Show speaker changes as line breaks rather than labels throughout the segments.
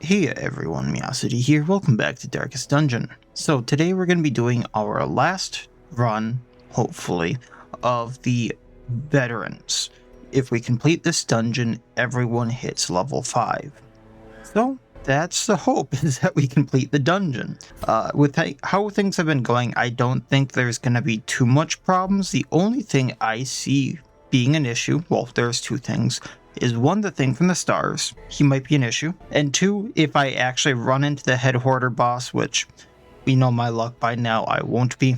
Hey everyone, Miacidae here, welcome back to Darkest Dungeon. So today we're going to be doing our last run, hopefully, of the Veterans. If we complete this dungeon, everyone hits level 5. So that's the hope, is that we complete the dungeon. With how things have been going, I don't think there's going to be too much problems. The only thing I see being an issue, well, there's two things, is one, the thing from the stars, he might be an issue, and two, if I actually run into the Head Hoarder boss, which we know my luck by now, I won't be.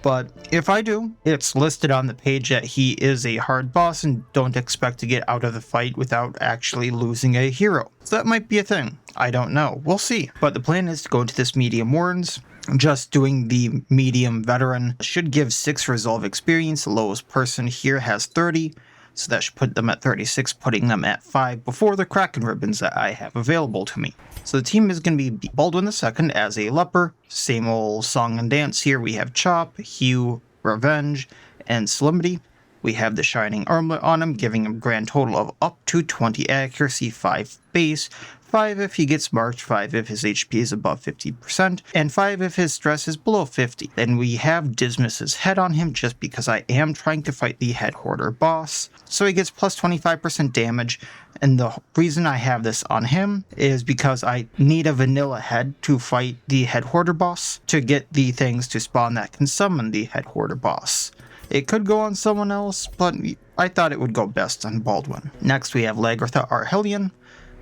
But if I do, it's listed on the page that he is a hard boss and don't expect to get out of the fight without actually losing a hero. So that might be a thing. I don't know. We'll see. But the plan is to go into this medium warrens. Just doing the medium veteran should give 6 resolve experience. The lowest person here has 30. So that should put them at 36, putting them at 5 before the Kraken ribbons that I have available to me. So the team is going to be Baldwin II as a leper. Same old song and dance here. We have Chop, Hugh, Revenge, and Solemnity. We have the Shining Armlet on him, giving him a grand total of up to 20 accuracy, 5 base, 5 if he gets marked, 5 if his HP is above 50%, and 5 if his stress is below 50. Then we have Dismas's head on him just because I am trying to fight the Head Hoarder boss. So he gets plus 25% damage, and the reason I have this on him is because I need a vanilla head to fight the Head Hoarder boss to get the things to spawn that can summon the Head Hoarder boss. It could go on someone else, but I thought it would go best on Baldwin. Next we have Lagertha our Hellion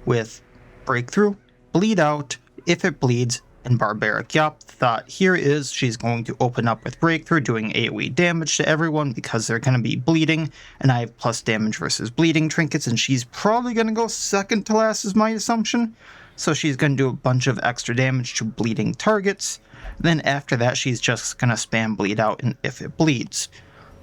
with Breakthrough, Bleed Out, if it bleeds, and Barbaric Yop. The thought here is she's going to open up with Breakthrough, doing AoE damage to everyone because they're going to be bleeding, and I have plus damage versus bleeding trinkets, and she's probably going to go second to last is my assumption. So she's going to do a bunch of extra damage to bleeding targets. Then after that she's just going to spam Bleed Out and if it bleeds.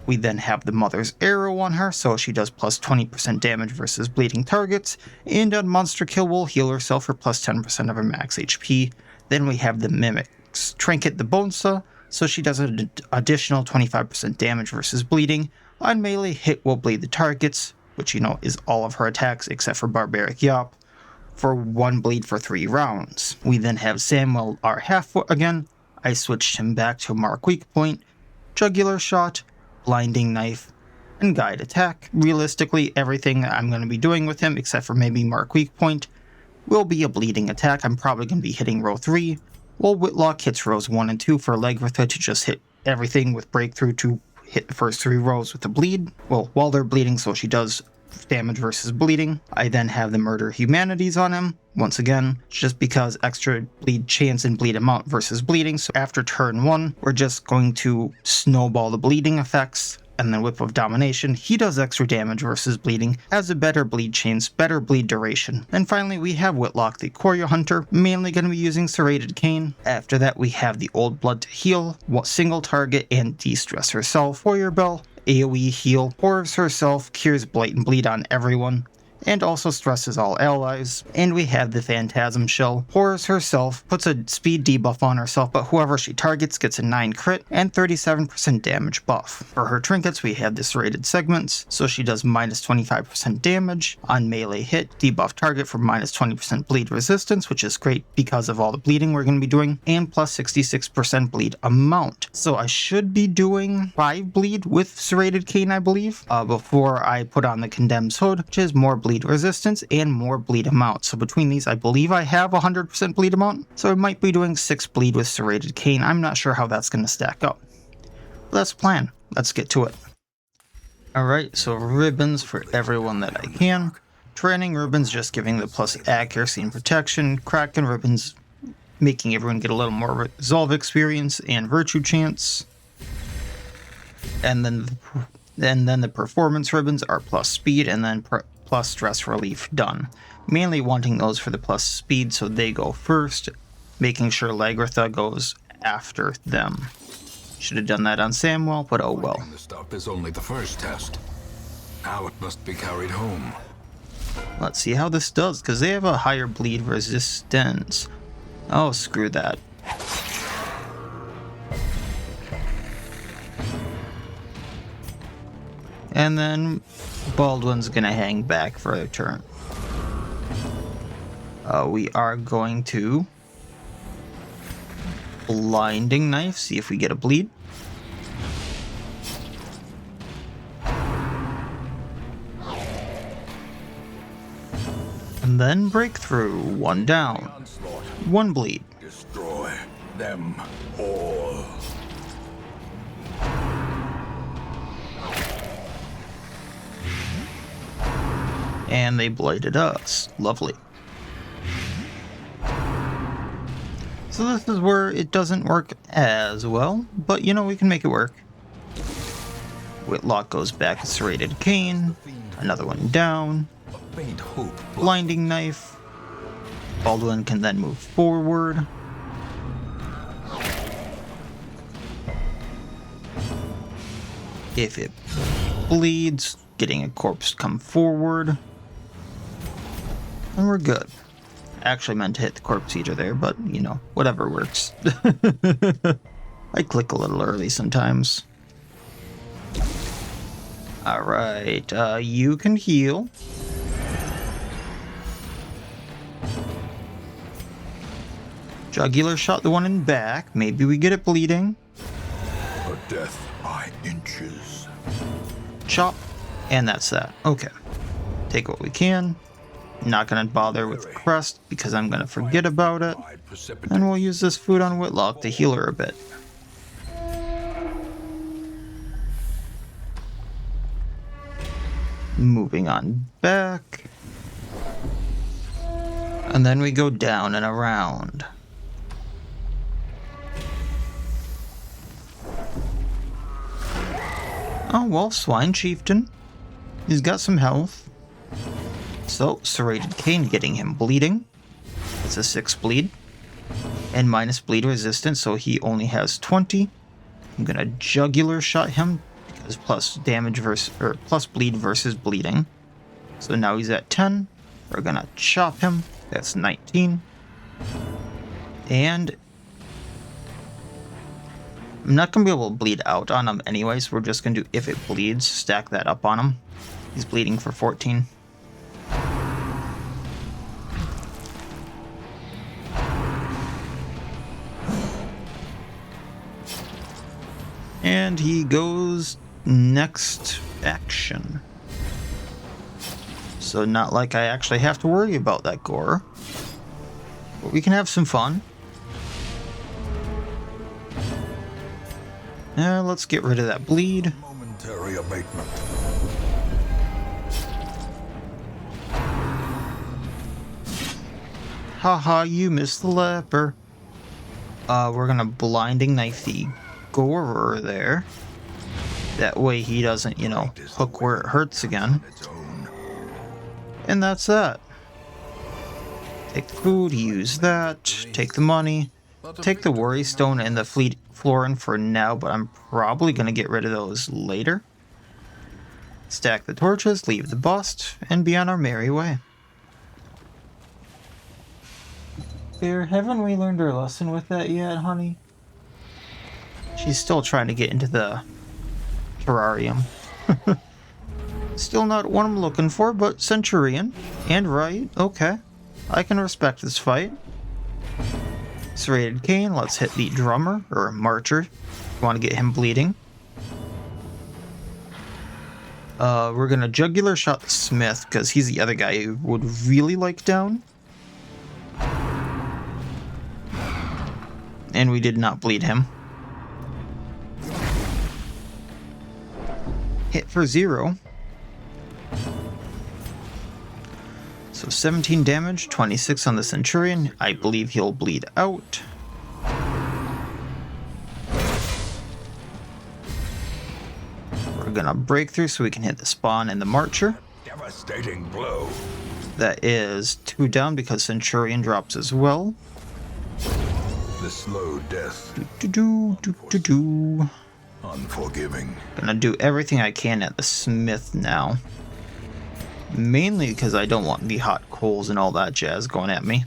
We then have the Mother's Arrow on her, so she does plus 20% damage versus bleeding targets, and on Monster Kill will heal herself for plus 10% of her max HP. Then we have the Mimic's Trinket the Bonesa, so she does an additional 25% damage versus bleeding. On melee, hit will bleed the targets, which you know is all of her attacks except for Barbaric Yop, for 1 bleed for 3 rounds. We then have Samuel our Halffoot again. I switched him back to Mark Weak Point, Jugular Shot, Blinding Knife, and Guide Attack. Realistically, everything I'm going to be doing with him, except for maybe Mark Weak Point, will be a bleeding attack. I'm probably going to be hitting row 3, while Whitlock hits rows 1 and 2 for Lagertha to just hit everything with Breakthrough to hit the first 3 rows with the bleed. Well, while they're bleeding, so she does damage versus bleeding. I then have the Murder Humanities on him, once again, just because extra bleed chance and bleed amount versus bleeding. So after turn 1, we're just going to snowball the bleeding effects, and then Whip of Domination. He does extra damage versus bleeding, has a better bleed chance, better bleed duration. And finally we have Whitlock the Courier Hunter, mainly going to be using Serrated Cane. After that we have the Old Blood to heal, single target and de-stress herself. Warrior Bell, AoE heal, pours herself, cures blight and bleed on everyone, and also stresses all allies. And we have the Phantasm Shell, pours herself, puts a speed debuff on herself, but whoever she targets gets a 9 crit and 37% damage buff. For her trinkets we have the Serrated Segments, so she does minus 25% damage on melee hit, debuff target for minus 20% bleed resistance, which is great because of all the bleeding we're going to be doing, and plus 66% bleed amount. So I should be doing 5 bleed with Serrated Cane, I believe, before I put on the Condemned's Hood, which is more bleed resistance and more bleed amount. So between these I believe I have 100% bleed amount, so I might be doing 6 bleed with Serrated Cane. I'm not sure how that's going to stack up. But that's the plan. Let's get to it. Alright, so ribbons for everyone that I can. Training ribbons just giving the plus accuracy and protection. Kraken ribbons making everyone get a little more resolve experience and virtue chance. And then the performance ribbons are plus speed and then plus stress relief done. Mainly wanting those for the plus speed, so they go first, making sure Lagertha goes after them. Should have done that on Samuel, but oh well.
The stuff is only the first test. Now it must be carried home.
Let's see how this does, because they have a higher bleed resistance. Oh, screw that. And then Baldwin's gonna hang back for a turn. We are going to blinding knife, see if we get a bleed. And then breakthrough, 1 down, 1 bleed.
Destroy them all.
And they blighted us. Lovely. So this is where it doesn't work as well, but you know, we can make it work. Whitlock goes back to Serrated Cane. Another one down. Blinding Knife. Baldwin can then move forward. If it bleeds, getting a corpse to come forward. And we're good. Actually meant to hit the corpse eater there, but you know, whatever works. I click a little early sometimes. Alright, you can heal. Jugular shot the one in back. Maybe we get it bleeding.
A death by inches.
Chop. And that's that. Okay. Take what we can. Not gonna bother with Crest because I'm gonna forget about it. And we'll use this food on Whitlock to heal her a bit. Moving on back. And then we go down and around. Oh, well, Swine Chieftain. He's got some health. So, Serrated Cane getting him bleeding. It's a 6 bleed. And minus bleed resistance, so he only has 20. I'm gonna Jugular shot him, because plus damage versus, or plus bleed versus bleeding. So now he's at 10. We're gonna chop him. That's 19. And I'm not going to be able to bleed out on him anyways. We're just going to do if it bleeds, stack that up on him. He's bleeding for 14. And he goes next action. So not like I actually have to worry about that gore. But we can have some fun. Let's get rid of that bleed.
Momentary abatement.
Haha, you missed the leper. We're gonna blinding knife the gorer there. That way he doesn't, you know, hook where it hurts again. And that's that. Take the food, use that, take the money, take the worry stone and the fleet florin for now, but I'm probably gonna get rid of those later. Stack the torches, leave the bust, and be on our merry way. Bear, haven't we learned our lesson with that yet, honey? She's still trying to get into the terrarium. Still not what I'm looking for, but Centurion. And right, okay. I can respect this fight. Serrated Cane, let's hit the drummer, or marcher. We want to get him bleeding. We're gonna Jugular shot the Smith, because he's the other guy who would really like down. And we did not bleed him. Hit for 0. So 17 damage, 26 on the Centurion. I believe he'll bleed out. We're gonna break through so we can hit the spawn and the marcher.
Devastating blow.
That is 2 down because Centurion drops as well.
The slow death. Unforgiving.
Gonna do everything I can at the Smith now. Mainly because I don't want the hot coals and all that jazz going at me.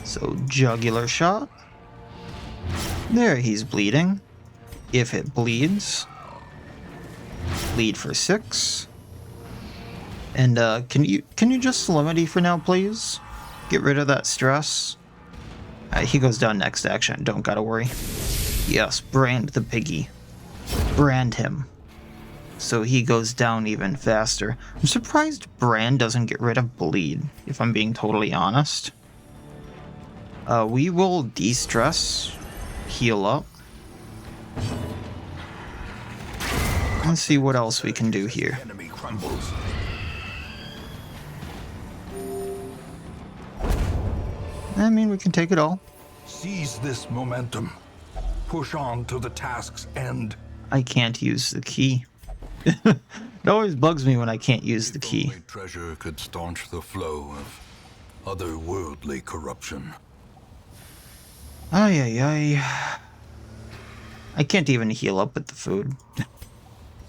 So, Jugular shot. There, he's bleeding. If it bleeds, bleed for 6. And can you just Solemnity for now, please? Get rid of that stress. He goes down next action. Don't gotta worry. Yes, brand the piggy. Brand him. So he goes down even faster. I'm surprised brand doesn't get rid of bleed, if I'm being totally honest. We will de-stress, heal up, and see what else we can do here.
Enemy crumbles.
I mean, we can take it all.
Seize this momentum. Push on to the task's end.
I can't use the key. It always bugs me when I can't use the key.
Only treasure could staunch the flow of otherworldly corruption.
Ay, ay, ay. I can't even heal up with the food.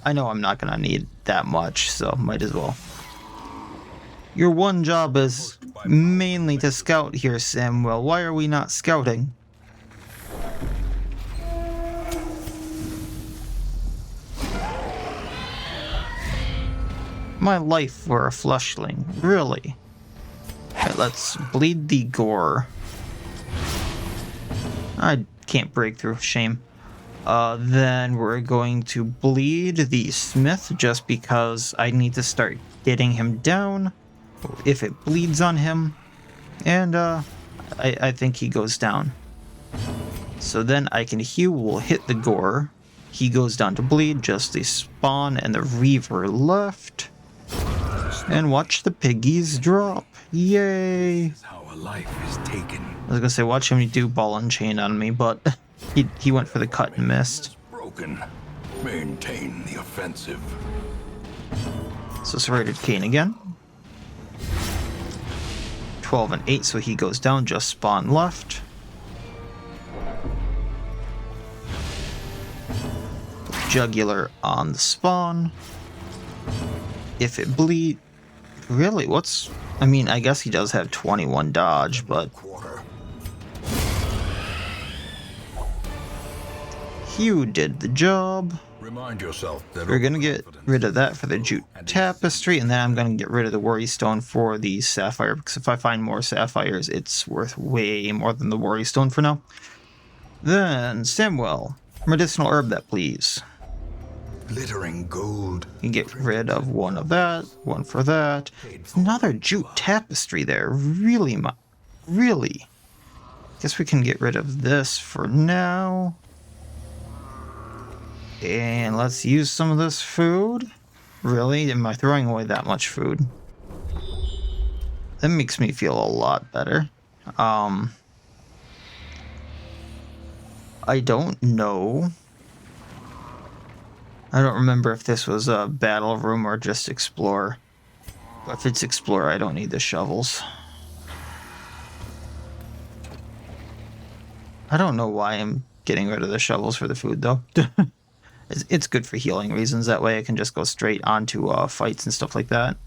I know I'm not gonna need that much, so might as well. Your one job is mainly to scout here, Samuel. Why are we not scouting? My life for a fleshling, really? Alright, let's bleed the gore. I can't break through, shame. Then we're going to bleed the smith just because I need to start getting him down if it bleeds on him. And I think he goes down. So then I can heal, will hit the gore. He goes down to bleed, just the spawn and the reaver left. And watch the piggies drop. Yay!
This is how a life is taken.
I was gonna say, watch him do ball and chain on me, but he went for the cut and missed.
Broken. Maintain the offensive.
So Serrated Cane again. 12 and 8, so he goes down, just spawn left. Jugular on the spawn. If it bleed... Really? What's... I mean, I guess he does have 21 dodge, but... Hugh did the job.
Remind yourself that
We're gonna get rid of that for the Jute Tapestry, and then I'm gonna get rid of the Worry Stone for the Sapphire, because if I find more Sapphires, it's worth way more than the Worry Stone for now. Then, Samuel, medicinal herb that, please.
glittering gold.
You get rid of one of that, one for that. Another Jute Tapestry there, really. Guess we can get rid of this for now. And let's use some of this food. Really? Am I throwing away that much food? That makes me feel a lot better. I don't know. I don't remember if this was a battle room or just explore. But if it's explore, I don't need the shovels. I don't know why I'm getting rid of the shovels for the food, though. It's good for healing reasons. That way I can just go straight onto fights and stuff like that.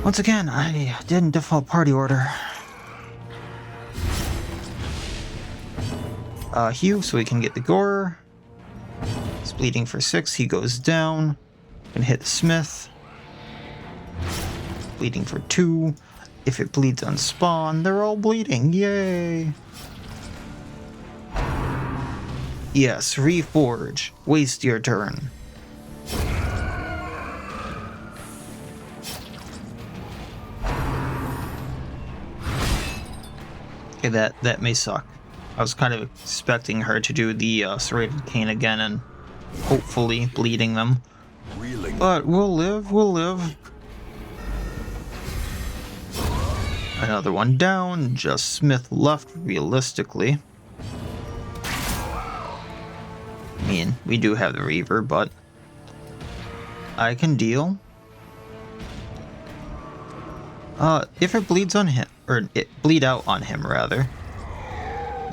Once again, I didn't default party order. Hugh, so we can get the gore. He's bleeding for 6. He goes down. Can hit the smith. Bleeding for 2. If it bleeds on spawn, they're all bleeding. Yay! Yes, reforge. Waste your turn. Okay, that may suck. I was kind of expecting her to do the serrated cane again and hopefully bleeding them. But we'll live, we'll live. Another one down, just Smith left realistically. I mean, we do have the Reaver, but I can deal. If it bleeds on him, or it bleed out on him rather,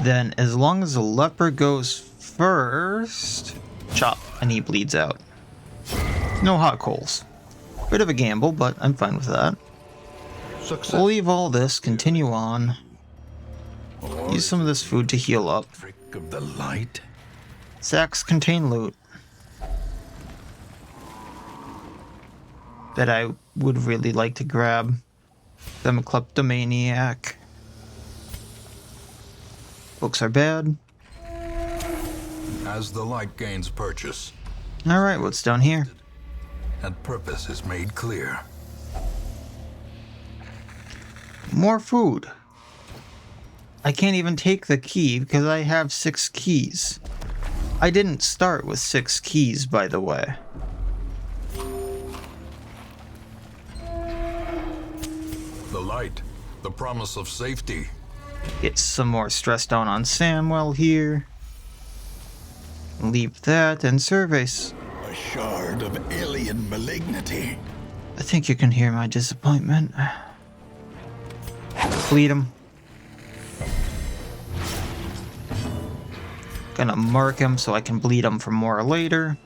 then as long as the leper goes first, chop, and he bleeds out. No hot coals. Bit of a gamble, but I'm fine with that. We'll leave all this, continue on. Use some of this food to heal up.
Trick of the light.
Sacks contain loot that I would really like to grab. I'm a kleptomaniac. Books are bad.
As the light gains purchase,
Alright, what's down here?
and purpose is made clear.
More food. I can't even take the key because I have 6 keys. I didn't start with 6 keys, by the way.
The light, the promise of safety.
Get some more stress down on Samuel here. Leave that and surveys.
A shard of alien malignity.
I think you can hear my disappointment. Bleed him. Gonna mark him so I can bleed him for more later.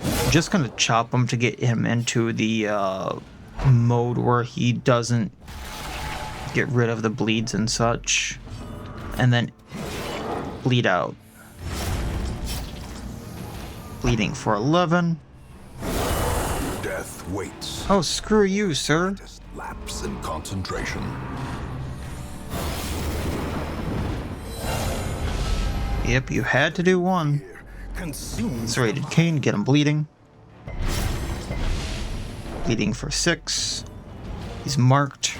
I'm just gonna chop him to get him into the mode where he doesn't get rid of the bleeds and such. And then bleed out. Bleeding for 11.
Death waits.
Oh, screw you, sir.
Just lapse in concentration.
Yep, you had to do one.
Consumes
Serrated Cane, get him bleeding. Bleeding for 6. He's marked.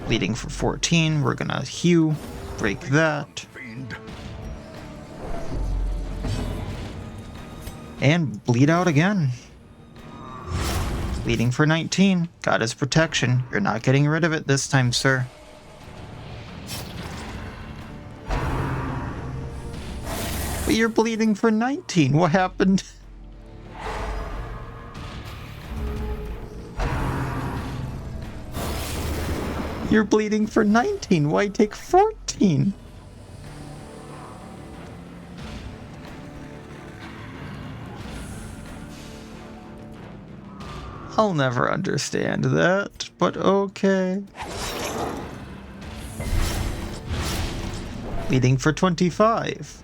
Bleeding for 14. We're gonna hew. Break that.
fiend.
And bleed out again. Bleeding for 19. Got his protection. You're not getting rid of it this time, sir. But you're bleeding for 19. What happened? You're bleeding for 19. Why take 14? I'll never understand that, but okay. Bleeding for 25.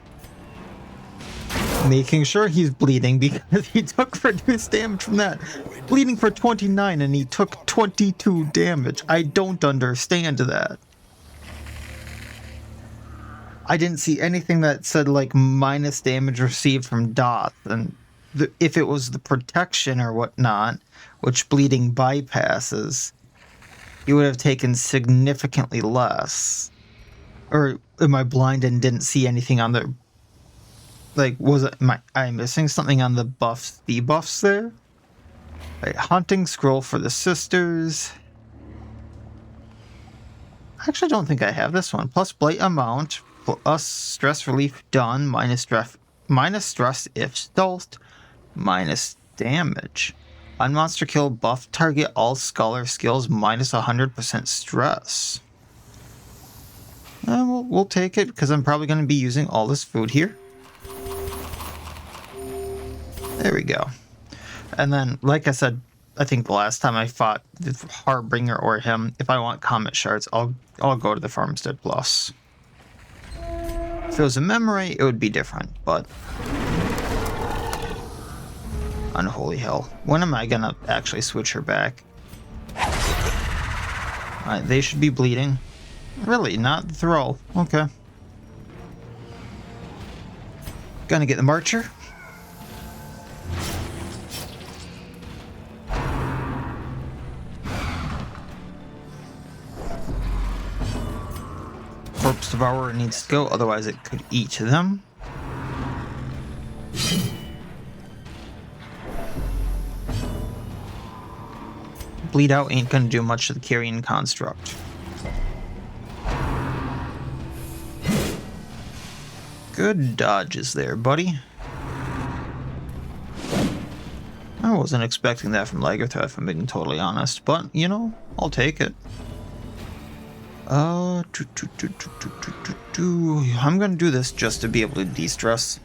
Making sure he's bleeding because he took reduced damage from that. Bleeding for 29 and he took 22 damage. I don't understand that. I didn't see anything that said like minus damage received from Doth, and if it was the protection or whatnot, which bleeding bypasses, you would have taken significantly less. Or am I blind and didn't see anything on the... Like, was it... Am I missing something on the buffs, debuffs there? Right, Hunting Scroll for the Sisters. I actually don't think I have this one. Plus Blight Amount, plus Stress Relief done, minus stress if stealth, minus damage. On monster kill, buff target all scholar skills minus 100% stress. We'll take it because I'm probably going to be using all this food here. There we go. And then, like I said, I think the last time I fought the Harbinger or him, if I want Comet Shards, I'll go to the Farmstead Plus. If it was a memory, it would be different, but... Unholy hell. When am I gonna actually switch her back? Alright, they should be bleeding. Really? Not the Thrall. Okay. Gonna get the Marcher. Corpse Devourer needs to go, otherwise it could eat them. Bleed out ain't gonna do much to the Carrion construct. Good dodges there, buddy. I wasn't expecting that from Lagertha, if I'm being totally honest, but, you know, I'll take it. I'm gonna do this just to be able to de-stress.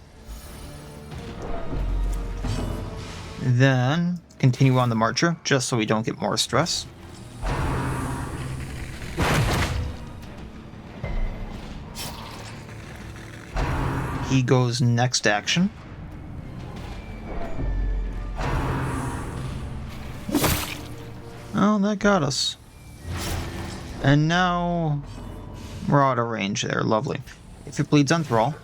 Then, continue on the marcher, just so we don't get more stress. He goes next action. Oh, that got us. And now we're out of range there. Lovely. If it bleeds on Thrall,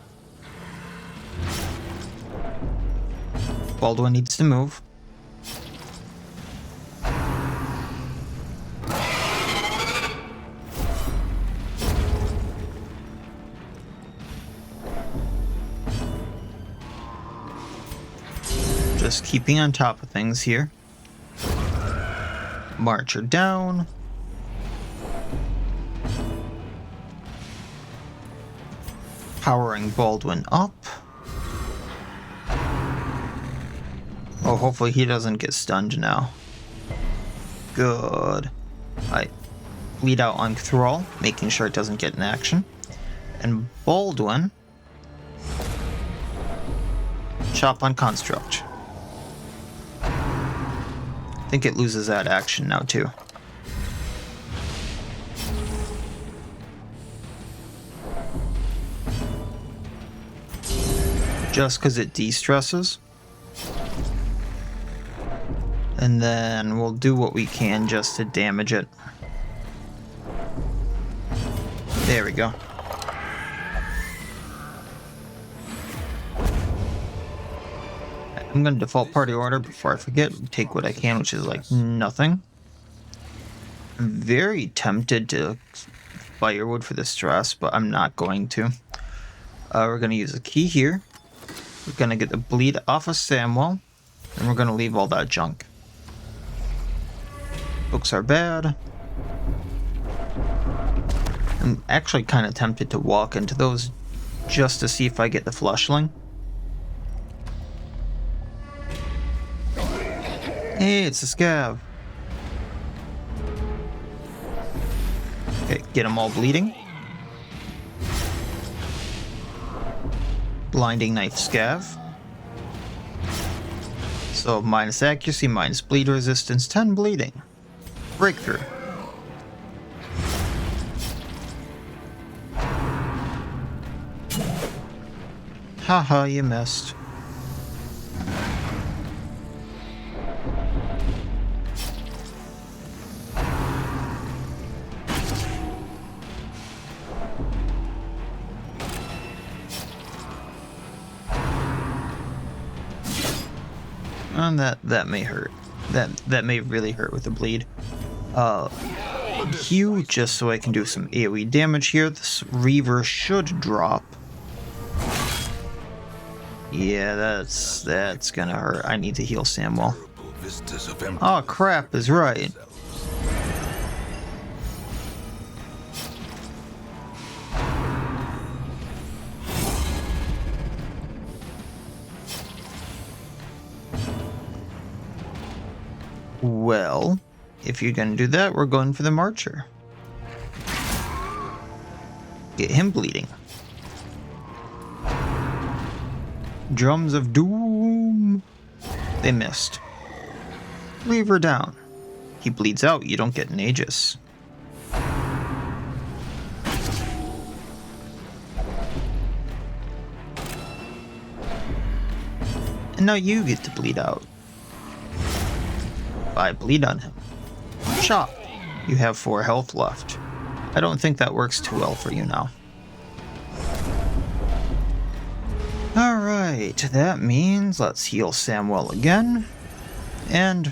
Baldwin needs to move. Just keeping on top of things here. Marcher down. Powering Baldwin up. Oh, hopefully he doesn't get stunned now. Good. I bleed out on Thrall, making sure it doesn't get in action. And Baldwin. Chop on Construct. I think it loses that action now too. Just because it de-stresses. And then we'll do what we can just to damage it. There we go. I'm going to default party order before I forget. Take what I can, which is like nothing. I'm very tempted to firewood for the stress, but I'm not going to. We're going to use a key here. We're going to get the bleed off of Samwell. And we're going to leave all that junk. Books are bad. I'm actually kind of tempted to walk into those just to see if I get the flushling. Hey, it's a scav. Okay, get them all bleeding. Blinding knife scav. So minus accuracy, minus bleed resistance, 10 bleeding. Breakthrough. Haha, you missed. And that may hurt. That may really hurt with the bleed. Q, just so I can do some AoE damage here. This Reaver should drop. Yeah, that's gonna hurt. I need to heal Samwell. Oh crap is right. Well, if you're gonna do that, we're going for the Marcher. Get him bleeding. Drums of Doom. They missed. Reaver down. He bleeds out, you don't get an Aegis. And now you get to bleed out. I bleed on him. Chop. You have 4 health left. I don't think that works too well for you now. Alright, that means let's heal Samwell again. And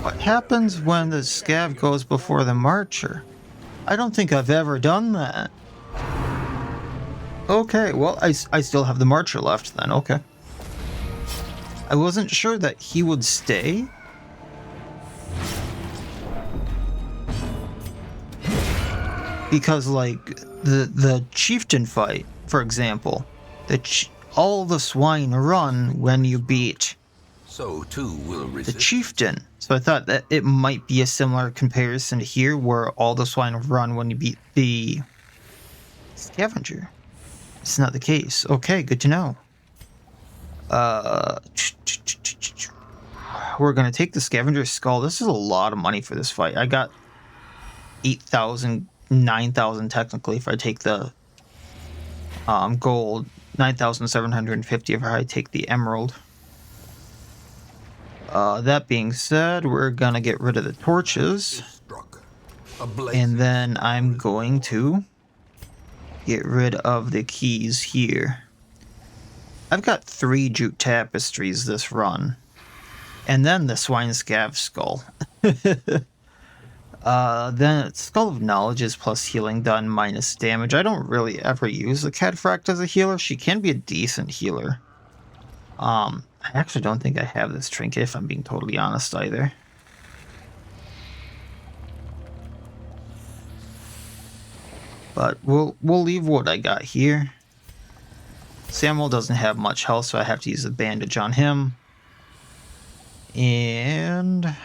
what happens when the scav goes before the Marcher? I don't think I've ever done that. Okay, well, I still have the Marcher left then, okay. I wasn't sure that he would stay. Because, like, the Chieftain fight, for example, all the swine run when you beat
so too will
the Chieftain. So I thought that it might be a similar comparison to here, where all the swine run when you beat the Scavenger. It's not the case. Okay, good to know. we're going to take the Scavenger Skull. This is a lot of money for this fight. I got 8,000, 9,000 technically if I take the gold, 9,750 if I take the emerald. That being said, we're going to get rid of the torches. And then I'm going to get rid of the keys here. I've got 3 jute tapestries this run. And then the Swine Scav skull. Then Skull of Knowledge is plus healing done minus damage. I don't really ever use the Cataphracta as a healer. She can be a decent healer. I actually don't think I have this trinket, if I'm being totally honest, either. But we'll leave what I got here. Samuel doesn't have much health, so I have to use a bandage on him. And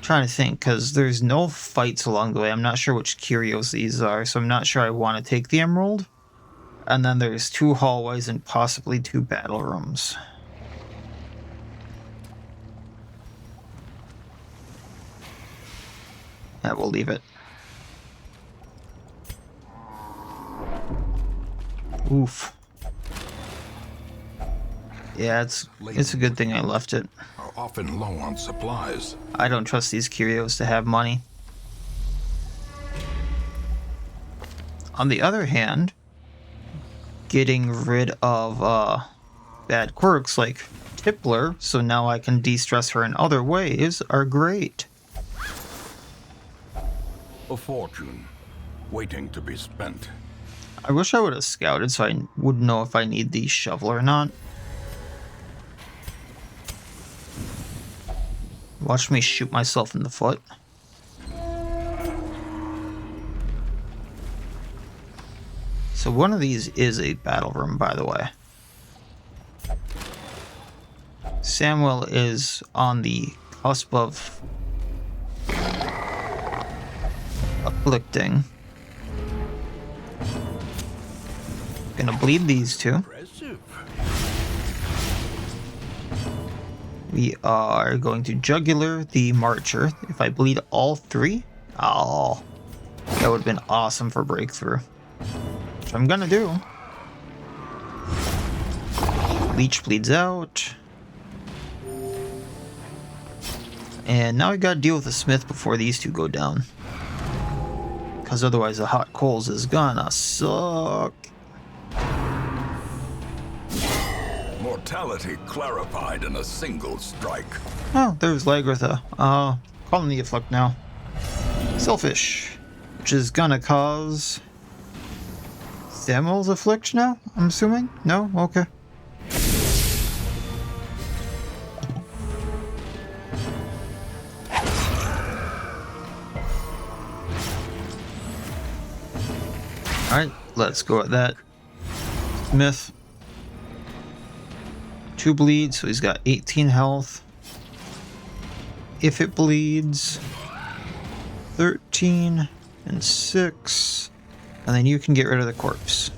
trying to think, because there's no fights along the way. I'm not sure which curios these are, so I'm not sure I want to take the emerald. And then there's 2 hallways and possibly 2 battle rooms. Yeah, we'll leave it. Oof. Yeah, it's a good thing I left it.
Are often low on supplies.
I don't trust these curios to have money. On the other hand, getting rid of bad quirks like Tippler, so now I can de-stress her in other ways, are great.
A fortune waiting to be spent.
I wish I would have scouted so I would know if I need the shovel or not. Watch me shoot myself in the foot. So one of these is a battle room, by the way. Samuel is on the cusp of afflicting. Gonna bleed these 2. We are going to jugular the Marcher. If I bleed all 3, oh, that would have been awesome for breakthrough. Which I'm gonna do. Leech bleeds out. And now I gotta deal with the Smith before these 2 go down. Because otherwise the hot coals is gonna suck.
Mortality clarified in a single strike.
Oh, there's Lagritha. Calling the afflict now. Selfish. Which is gonna cause Samuel's afflict now, I'm assuming? No? Okay. Alright, let's go at that. Smith. 2 bleeds, so he's got 18 health. If it bleeds, 13 and 6. And then you can get rid of the corpse.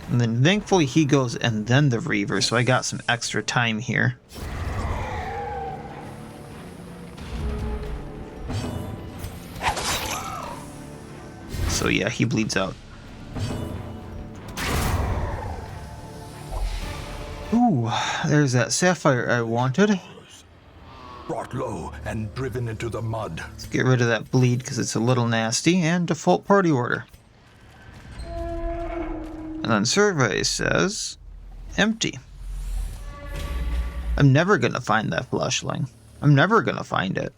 And then thankfully he goes and then the Reaver, so I got some extra time here. So yeah, he bleeds out. Ooh, there's that sapphire I wanted.
Brought low and driven into the mud.
Let's get rid of that bleed because it's a little nasty, and default party order. And then survey says empty. I'm never gonna find that fleshling. I'm never gonna find it.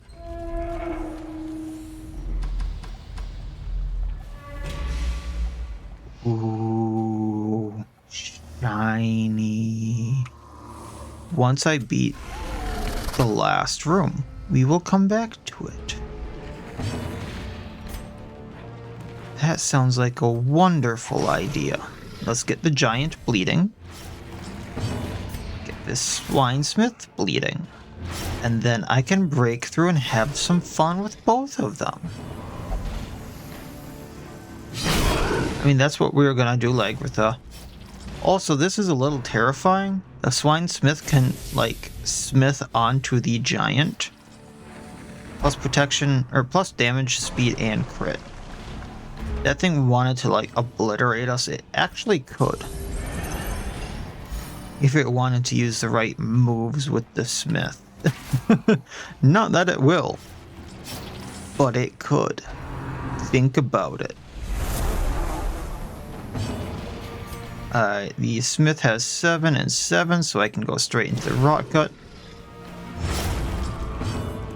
Ooh, shiny. Once I beat the last room, we will come back to it. That sounds like a wonderful idea. Let's get the giant bleeding. Get this swinesmith bleeding. And then I can break through and have some fun with both of them. I mean, that's what we were gonna do, Lagritha. Also, this is a little terrifying. The Swine Smith can, like, smith onto the giant. Plus protection, or plus damage, speed, and crit. That thing wanted to, like, obliterate us. It actually could. If it wanted to use the right moves with the smith. Not that it will. But it could. Think about it. The smith has 7 and 7, so I can go straight into the Rotgut.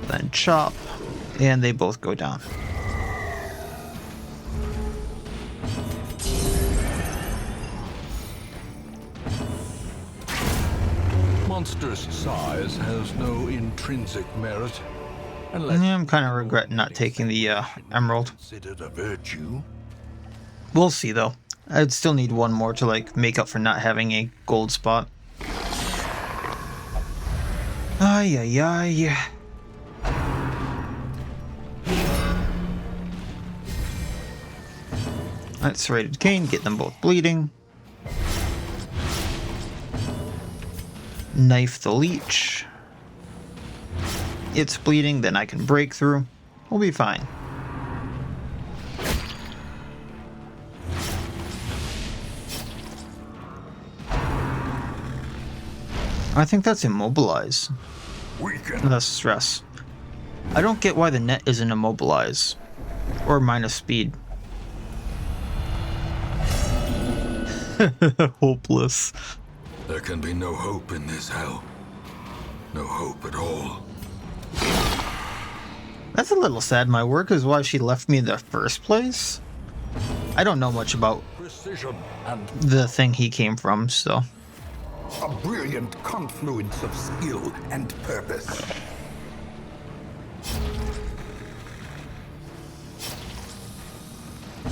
Then chop, and they both go down.
Monster's size has no intrinsic merit.
Yeah, I'm kind of regretting not taking the emerald.
Considered a virtue.
We'll see though. I'd still need one more to like make up for not having a gold spot. Ay ay ay. That's serrated cane, get them both bleeding. Knife the leech. It's bleeding, then I can break through. We'll be fine. I think that's immobilize. Less stress. I don't get why the net isn't immobilize. Or minus speed. Hopeless.
There can be no hope in this hell. No hope at all.
That's a little sad. My work is why she left me in the first place. I don't know much about
Precision and
the thing he came from, so.
a brilliant confluence of skill and purpose.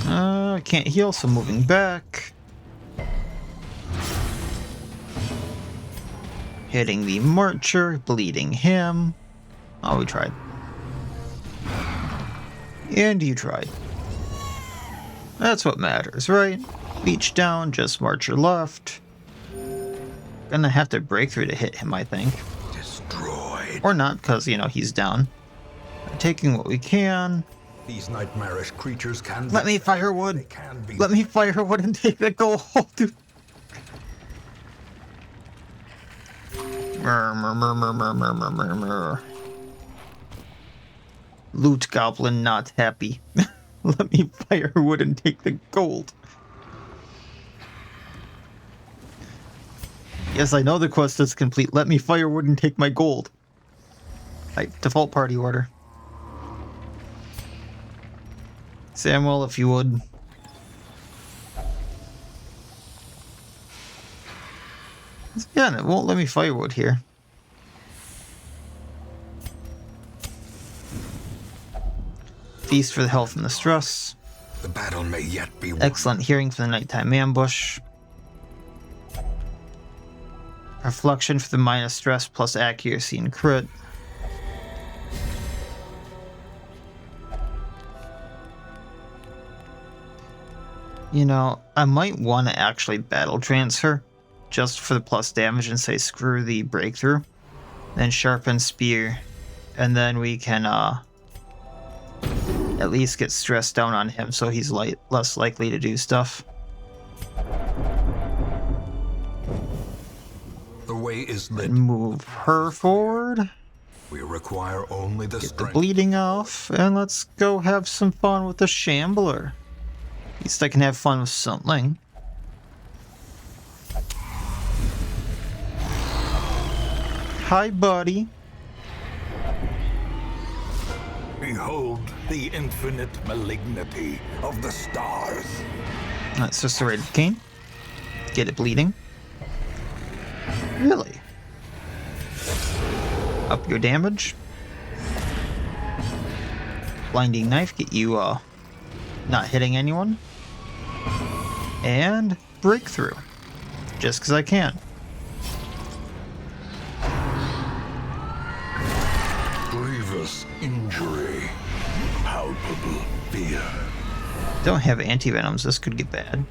I can't heal, so moving back. Hitting the Marcher, bleeding him. Oh, we tried. And you tried. That's what matters, right? Leech down, just Marcher left. Gonna have to break through to hit him, I think.
Destroyed.
Or not, because, you know, he's down. Taking what we can.
These nightmarish creatures can be.
Let me firewood.
They can be.
Let me firewood and take the gold. Loot goblin not happy. Let me firewood and take the gold. Yes, I know the quest is complete. Let me firewood and take my gold. Default party order. Samuel, if you would. Yeah, it won't let me firewood here. Feast for the health and the stress.
The battle may yet be won.
Excellent hearing for the nighttime ambush. Reflection for the minus stress plus accuracy and crit. You know, I might want to actually battle transfer just for the plus damage and say screw the breakthrough. Then sharpen spear, and then we can at least get stressed down on him so he's less likely to do stuff.
The way is lit.
Move her forward.
We require only the
Get the
strength.
bleeding off, and let's go have some fun with the Shambler. At least I can have fun with something. Hi, buddy.
Behold the infinite malignity of the stars.
That's just a rated cane. Get it bleeding. Really? Up your damage. Blinding knife, get you not hitting anyone. And breakthrough. Just because I can.
Grievous injury. Palpable fear.
Don't have anti-venoms, this could get bad.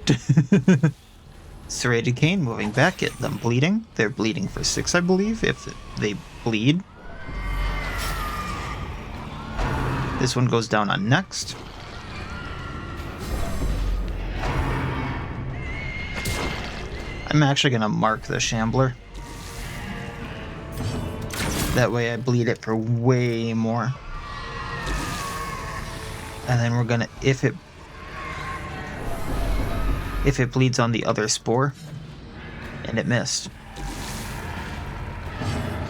Serrated Cane moving back, get them bleeding. They're bleeding for 6, I believe, if they bleed. This one goes down on next. I'm actually going to mark the Shambler. That way I bleed it for way more. And then we're going to, if it bleeds on the other spore, and it missed.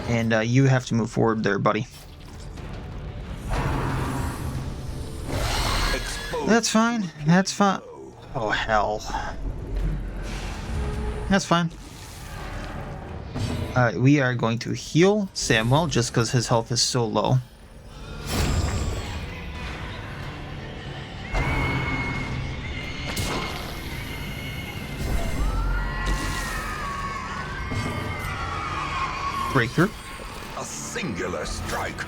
And you have to move forward there, buddy. That's fine. That's fine. Oh, hell. That's fine. We are going to heal Samuel just because his health is so low. Breakthrough.
A singular strike.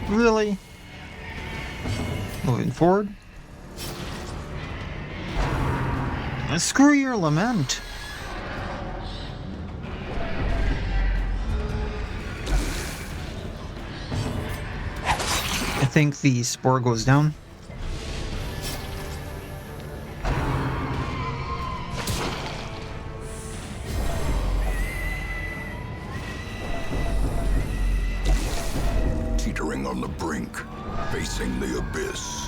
Really? Moving forward. Screw your lament. I think the spore goes down.
Teetering on the brink, facing the abyss.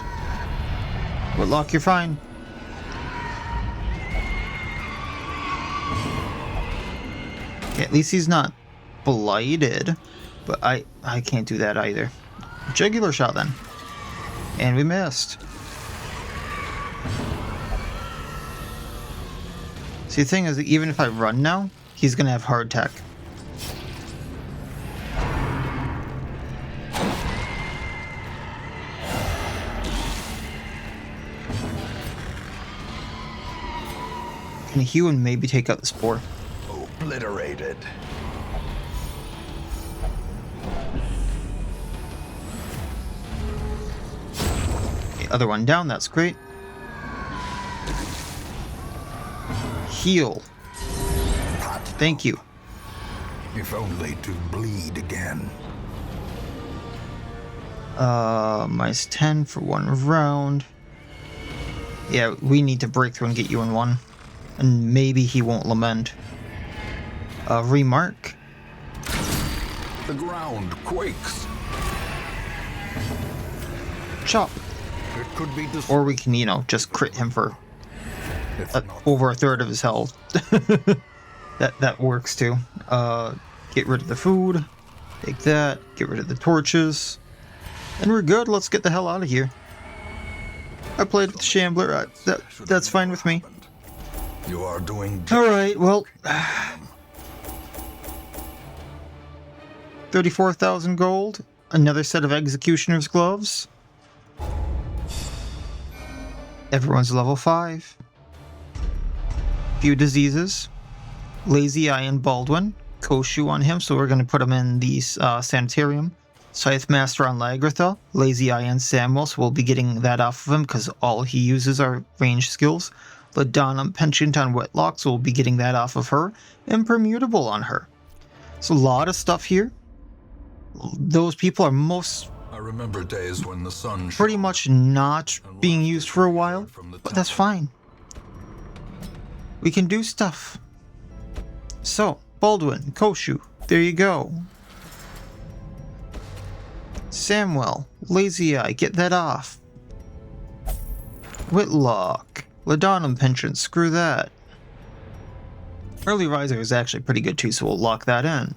Whitlock, you're fine. Okay, at least he's not blighted, but I can't do that either. Jugular shot then. And we missed. See, the thing is that even if I run now, he's gonna have hard tech. Can heal and maybe take out the spore.
Obliterated.
The other one down, that's great. Heal. Thank you.
If only to bleed again.
Minus 10 for one round. Yeah, we need to break through and get you in one. And maybe he won't lament. Remark.
The ground quakes.
Chop.
It could be
Or we can, you know, just crit him for over a third of his health. that works too. Get rid of the food. Take that. Get rid of the torches. And we're good. Let's get the hell out of here. I played with Shambler. That's fine with me.
You are doing.
Alright, well. 34,000 gold. Another set of Executioner's gloves. Everyone's level 5. Few diseases. Lazy Eye and Baldwin. Koshu on him, so we're going to put him in the Sanitarium. Scythe Master on Lagratha. Lazy Eye and Samuel, so we'll be getting that off of him because all he uses are range skills. Ladonna Penchant on Whitlock, so we'll be getting that off of her. Impermutable on her. So a lot of stuff here. Those people are
I remember days when the sun
pretty much not being used for a while, but that's fine. We can do stuff. So, Baldwin, Koshu, there you go. Samuel, Lazy Eye, get that off. Whitlock, Ladonum Penchant, screw that. Early Riser is actually pretty good too, so we'll lock that in.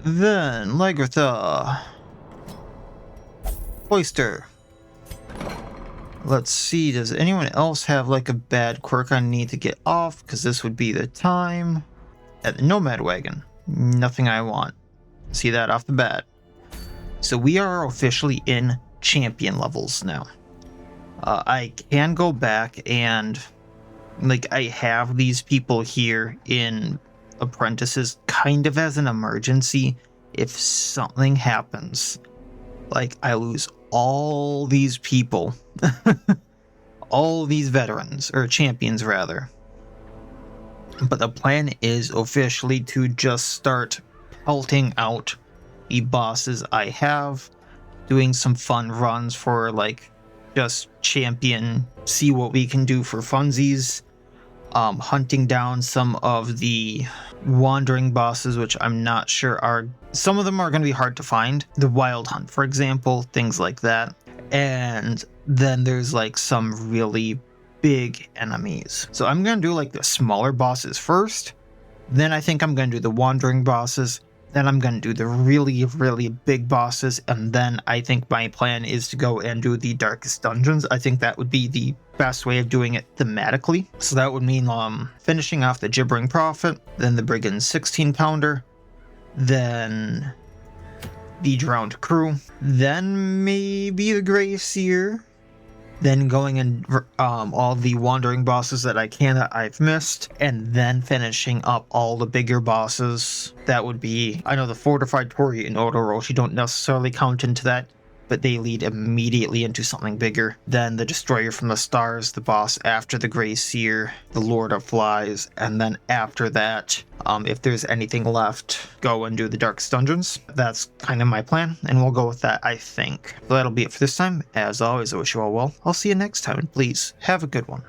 Then, Lagratha. Oyster. Let's see, does anyone else have like a bad quirk I need to get off? Because this would be the time. At the Nomad Wagon. Nothing I want. See that off the bat. So we are officially in champion levels now. I can go back and like I have these people here in apprentices kind of as an emergency if something happens Like, I lose all these people. All these veterans, or champions rather. But the plan is officially to just start pelting out the bosses I have, doing some fun runs for like just champion, see what we can do for funsies, hunting down some of the wandering bosses, which I'm not sure are, some of them are going to be hard to find. The Wild Hunt, for example, things like that. And then there's like some really big enemies. So I'm going to do like the smaller bosses first. Then I think I'm going to do the wandering bosses. Then I'm going to do the really, really big bosses. And then I think my plan is to go and do the darkest dungeons. I think that would be the best way of doing it thematically. So that would mean finishing off the Gibbering Prophet, then the Brigand's 16-pounder, then the Drowned Crew, then maybe the Grey Seer, then going and all the wandering bosses that I've missed, and then finishing up all the bigger bosses. That would be, I know the Fortified Tori and Odoroshi don't necessarily count into that, but they lead immediately into something bigger. Then the Destroyer from the Stars, the boss after the Grey Seer, the Lord of Flies, and then after that, if there's anything left, go and do the Darkest Dungeons. That's kind of my plan, and we'll go with that, I think. So that'll be it for this time. As always, I wish you all well. I'll see you next time, and please, have a good one.